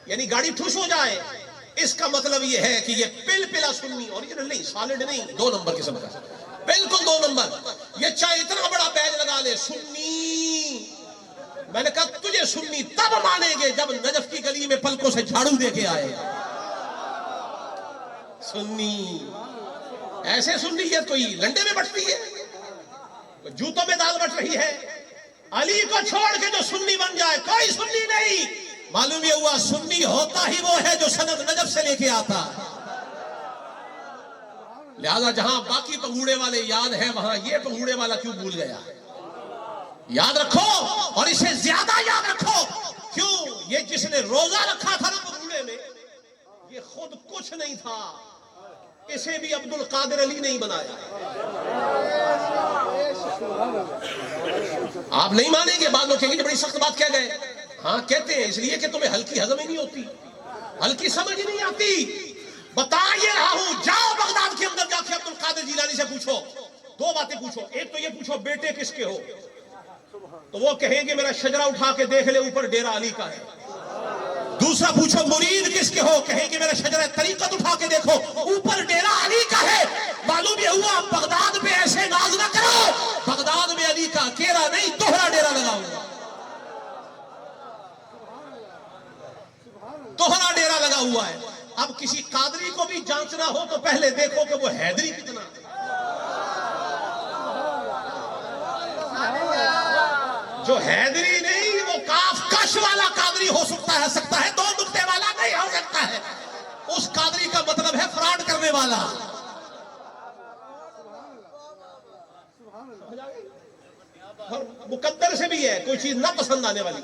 यानी गाड़ी ठुस हो जाए, इसका मतलब यह है कि ये पिलपिला सुन्नी, ओरिजिनल नहीं, सॉलिड नहीं, 2 नंबर किस्म का, बिल्कुल 2 नंबर। ये चाहे इतना बड़ा बैज लगा ले, सुन्नी। मैंने कहा तुझे सुन्नी तब मानेंगे जब नजफ की गली में पलकों से झाड़ू दे के आए। सुन्नी ऐसे सुन्नियत कोई लंडे में बटती है, कोई जूतों में दाल बट रही है। अली को छोड़ के जो सुन्नी बन जाए, कोई सुन्नी नहीं। मालूम ये हुआ सुन्नी होता ही वो है जो सनद नजफ से लेके आता। लिहाजा जहां बाकी पंगूड़े वाले याद हैं, वहां ये पंगूड़े वाला क्यों भूल गया। याद रखो और इसे ज्यादा याद रखो। क्यों? ये जिसने रोजा रखा था ना पंगूड़े में, ये खुद कुछ नहीं था, इसे भी अब्दुल कादिर अली नहीं बनाया। आप नहीं मानेंगे, बाद लोग कहेंगे बड़ी सख्त बात कह गए। हाँ कहते हैं, इसलिए कि तुम्हें हल्की हजम ही नहीं होती, हल्की समझ ही नहीं आती। बता ये रहा हूं, जाओ बगदाद के अंदर जाके अब्दुल कादिर जिलानी से पूछो, 2 बातें पूछो। एक तो ये पूछो बेटे किसके हो, तो वो कहेंगे मेरा शजरा उठा के देख ले, ऊपर डेरा अली का है। दूसरा पूछो मुरीद किसके हो, कहेंगे मेरा शजरा तरीकत उठा के देखो, ऊपर डेरा अली का है। मालूम ये हुआ बगदाद में ऐसे नाज ना करो, बगदाद में अली का अकेला नहीं, दोहरा डेरा लगाऊंगा, दोहरा डेरा लगा हुआ है। अब किसी कादरी को भी जांचना हो तो पहले देखो कि वो हैदरी कितना। जो हैदरी नहीं, वो काफ कश वाला कादरी हो सकता है 2 नुक्ते वाला नहीं हो सकता है। उस कादरी का मतलब है फ्रॉड करने वाला। और मुकद्दर से भी है, कोई चीज ना पसंद आने वाली,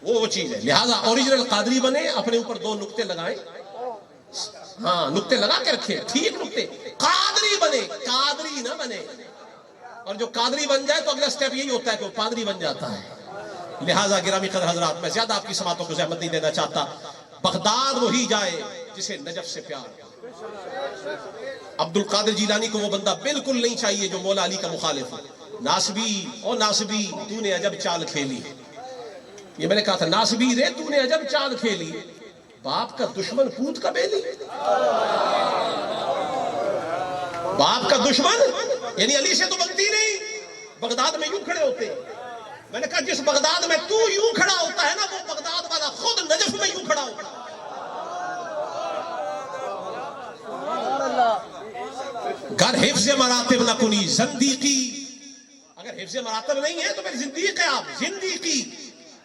वो चीज है। लिहाजा ओरिजिनल कादरी बने, अपने ऊपर 2 नुक्ते लगाएं। हाँ, नुक्ते लगा के रखे, ठीक नुक्ते। कादरी बने, कादरी ना बने। और जो कादरी बन जाए तो अगला स्टेप यही होता है कि वो पादरी बन जाता है। लिहाजा गिरामी कदर हजरात, मैं ज्यादा आपकी समातों को ज़हमत नहीं देना चाहता। बगदाद वही जाए जिसे नजफ से प्यार। अब्दुल कादिर जिलानी को वो बंदा बिल्कुल नहीं चाहिए जो मौला अली का मुखालिफ है। नासबी और नासबी, तूने अजब चाल खेली। ये मैंने कहा था, नासबी रे तूने अजब चाल खेली, बाप का दुश्मन पूत का बेली। बाप का दुश्मन यानी अली से तो बनती नहीं, बगदाद में यूं खड़े होते। मैंने कहा जिस बगदाद में तू यूं खड़ा होता है ना, वो बगदाद वाला खुद नजफ में यूं खड़ा होता है। घर हिफ्ज़ मरातिब न कुनी ज़िंदगी, अगर हिफ्ज़ मरातिब नहीं है तो फिर जिंदीक है आप, जिंदगी,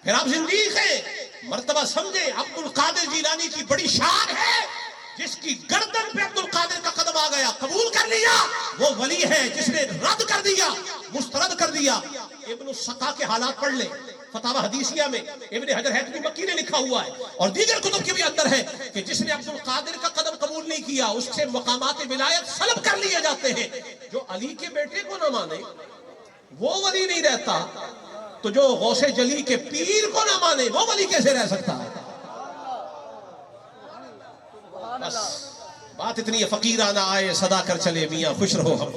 फिर आप जिंदीक है। मर्तबा समझे, अब्दुल कादिर जिलानी की बड़ी शान है जिसकी गर्दन पे अब्दुल कादिर का कदम आ गया, कबूल कर लिया, वो वली है। जिसने रद्द कर दिया, मुस्तरद कर दिया। इब्न सका के हालात पढ़ ले, फतावा हदीसिया में इब्न हजर हैतमी मक्की ने लिखा हुआ है और दीगर कुतुब के भी अंदर है कि जिसने अब्दुल कादिर का कदम कबूल नहीं किया, उससे मकामात विलायत सलब कर लिए जाते हैं। जो अली के बेटे को न माने वो वली नहीं रहता, तो जो गौसे जली के पीर को ना माने वो वली कैसे रह सकता है? बस बात इतनी है, फकीराना आए सदा कर चले मियां खुश रहो हम।